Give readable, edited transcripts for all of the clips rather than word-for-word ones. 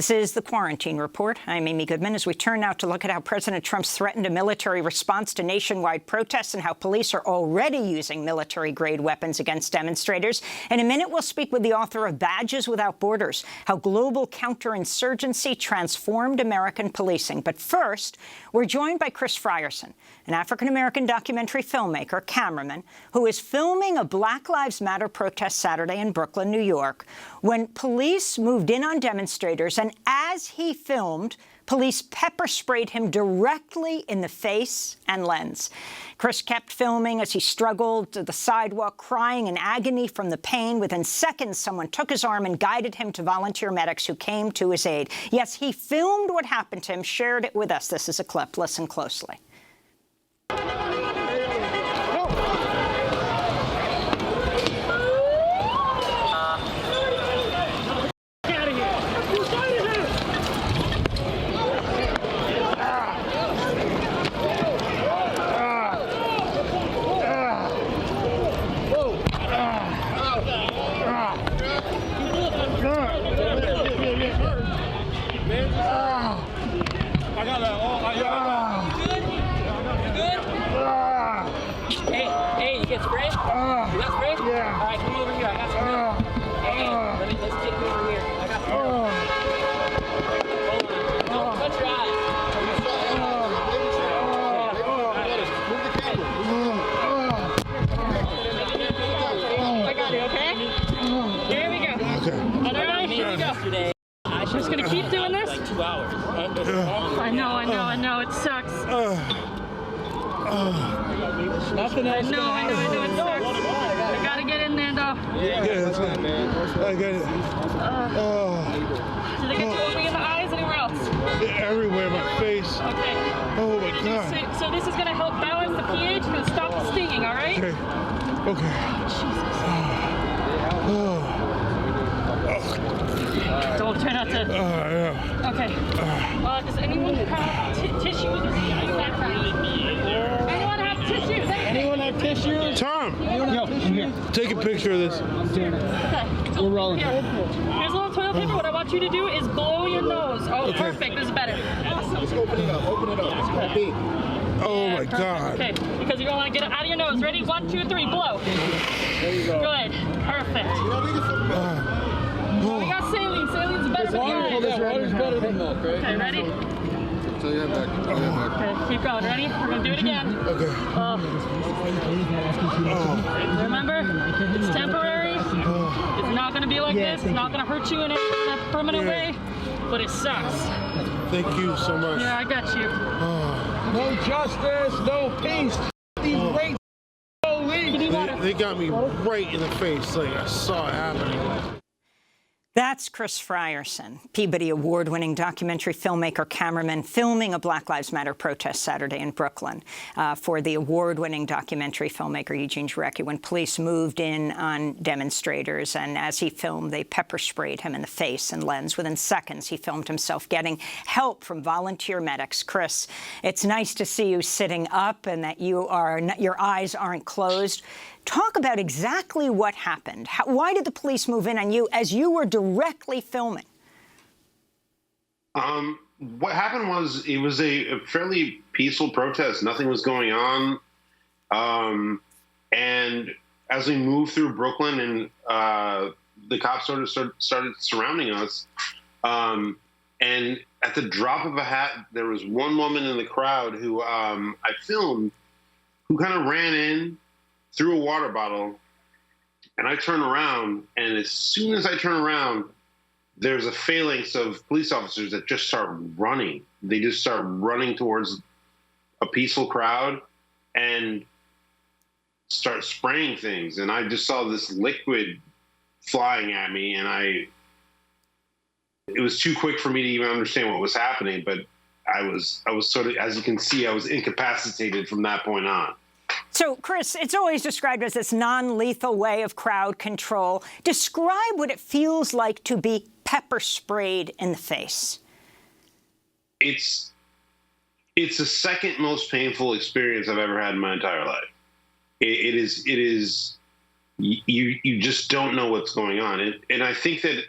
This is the Quarantine Report. I'm Amy Goodman. As we turn now to look at how President Trump's threatened a military response to nationwide protests and how police are already using military-grade weapons against demonstrators. In a minute, we'll speak with the author of Badges Without Borders, How Global Counterinsurgency Transformed American Policing. But first, we're joined by Chris Frierson, an African-American documentary filmmaker, cameraman, who is filming a Black Lives Matter protest Saturday in Brooklyn, New York, when police moved in on demonstrators, and as he filmed, police pepper sprayed him directly in the face and lens. Chris kept filming as he struggled to the sidewalk, crying in agony from the pain. Within seconds, someone took his arm and guided him to volunteer medics who came to his aid. Yes, he filmed what happened to him, shared it with us. This is a clip. Listen closely. I'm just gonna keep doing this? Like 2 hours. I know, it sucks. Nothing else. I know, it sucks. I gotta get in there, though. Yeah, that's it, man. I got it. Did they get you only in the eyes, anywhere else? Everywhere, my face. Okay. Oh, my God. So this is gonna help balance the pH and stop the stinging, all right? Okay. Jesus. Don't try not to. Yeah. Okay. Does anyone have tissues? Anyone have tissues? Anyone have tissues? Tom! Yo, here. Take a picture of this. Okay. We're rolling. Here's a little toilet paper. What I want you to do is blow your nose. Oh, okay. Perfect. This is better. Just open it up. Open it up. It's gonna be. Oh, my Perfect. God. Okay, because you're going to get it out of your nose. Ready? 1, 2, 3, blow. There you go. Good. Perfect. We got saline. Saline's better than Water's better than milk, right? Okay, ready? So you have back. Okay, keep going. Ready? We're going to do it again. Okay. Remember, it's temporary. It's not going to be like this. It's not going to hurt you in a permanent way, but it sucks. Thank you so much. Yeah, I got you. No justice, no peace. These rates, no league. They got me right in the face, like I saw it happening. That's Chris Frierson, Peabody Award-winning documentary filmmaker, cameraman, filming a Black Lives Matter protest Saturday in Brooklyn for the award-winning documentary filmmaker Eugene Jarecki when police moved in on demonstrators. And as he filmed, they pepper sprayed him in the face and lens. Within seconds, he filmed himself getting help from volunteer medics. Chris, it's nice to see you sitting up and that your eyes aren't closed. Talk about exactly what happened. Why did the police move in on you as you were directly filming? What happened was it was a fairly peaceful protest. Nothing was going on. And as we moved through Brooklyn and the cops sort of started surrounding us, and at the drop of a hat, there was one woman in the crowd who I filmed who kind of ran in, threw a water bottle, and I turn around, and as soon as I turn around, there's a phalanx of police officers that just start running. They just start running towards a peaceful crowd and start spraying things. And I just saw this liquid flying at me, and it was too quick for me to even understand what was happening, but I was sort of, as you can see, I was incapacitated from that point on. So, Chris, it's always described as this non-lethal way of crowd control. Describe what it feels like to be pepper sprayed in the face. It's the second most painful experience I've ever had in my entire life. It is. You just don't know what's going on, and I think that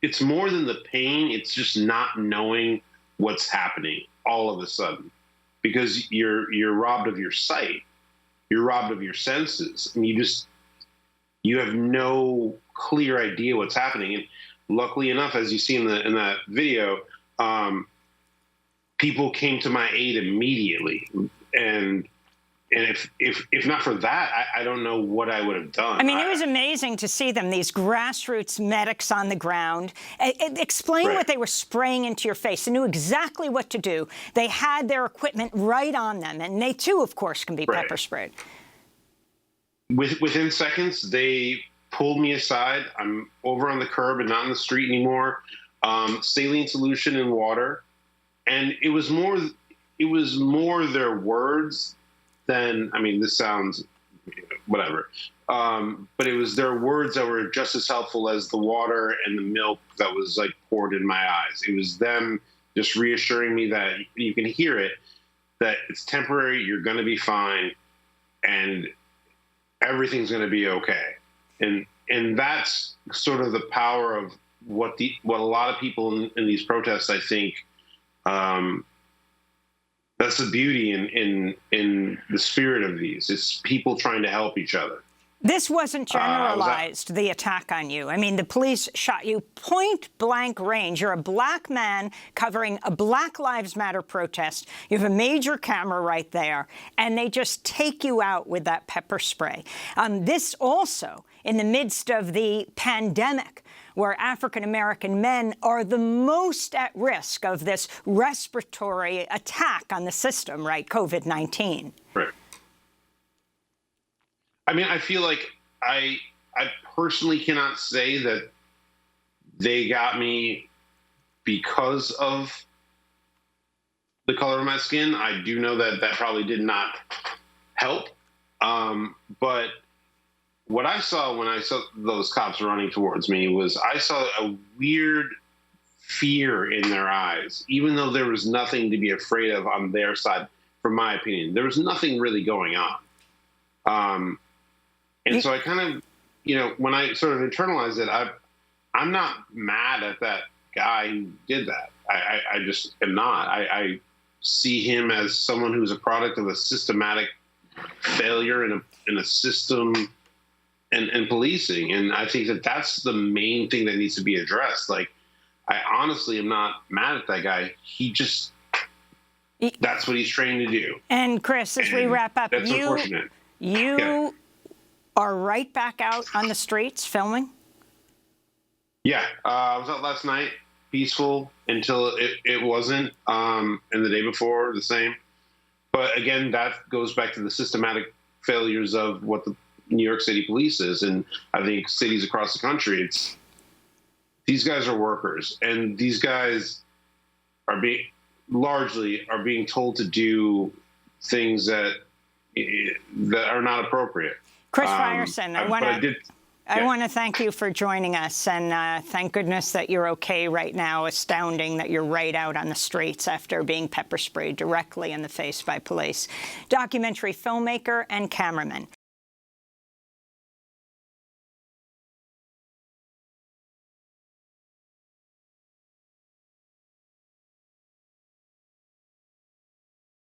it's more than the pain. It's just not knowing what's happening all of a sudden, because you're robbed of your sight, you're robbed of your senses, and you have no clear idea what's happening. And luckily enough, as you see in that video, people came to my aid immediately, and if not for that, I don't know what I would have done. I mean, it was amazing to see them, these grassroots medics on the ground. Explain what they were spraying into your face. They knew exactly what to do. They had their equipment right on them, and they too, of course, can be pepper sprayed. Within seconds, they pulled me aside. I'm over on the curb and not in the street anymore. Saline solution in water, and it was more their words than, I mean, this sounds whatever, but it was their words that were just as helpful as the water and the milk that was like poured in my eyes. It was them just reassuring me that you can hear it, that it's temporary, you're going to be fine, and everything's going to be okay. And that's sort of the power of what a lot of people in these protests, I think, that's the beauty in the spirit of these. It's people trying to help each other. This wasn't generalized, the attack on you. I mean, the police shot you point-blank range. You're a black man covering a Black Lives Matter protest. You have a major camera right there, and they just take you out with that pepper spray. This also in the midst of the pandemic, where African-American men are the most at risk of this respiratory attack on the system, right, COVID-19. Right. I mean, I feel like I personally cannot say that they got me because of the color of my skin. I do know that that probably did not help. But what I saw when I saw those cops running towards me was I saw a weird fear in their eyes, even though there was nothing to be afraid of on their side, from my opinion. There was nothing really going on. And so I kind of, you know, when I sort of internalized it, I'm not mad at that guy who did that. I just am not. I see him as someone who's a product of a systematic failure in a system and policing. And I think that that's the main thing that needs to be addressed. Like, I honestly am not mad at that guy. He just, that's what he's trained to do. And Chris, as we wrap up, that's unfortunate. You are right back out on the streets filming? Yeah, I was out last night, peaceful until it wasn't, and the day before the same. But again, that goes back to the systematic failures of what the New York City police is, and I think cities across the country. These guys are workers, and these guys are largely being told to do things that are not appropriate. Chris Frierson, I want to thank you for joining us, and thank goodness that you're okay right now. Astounding that you're right out on the streets after being pepper sprayed directly in the face by police. Documentary filmmaker and cameraman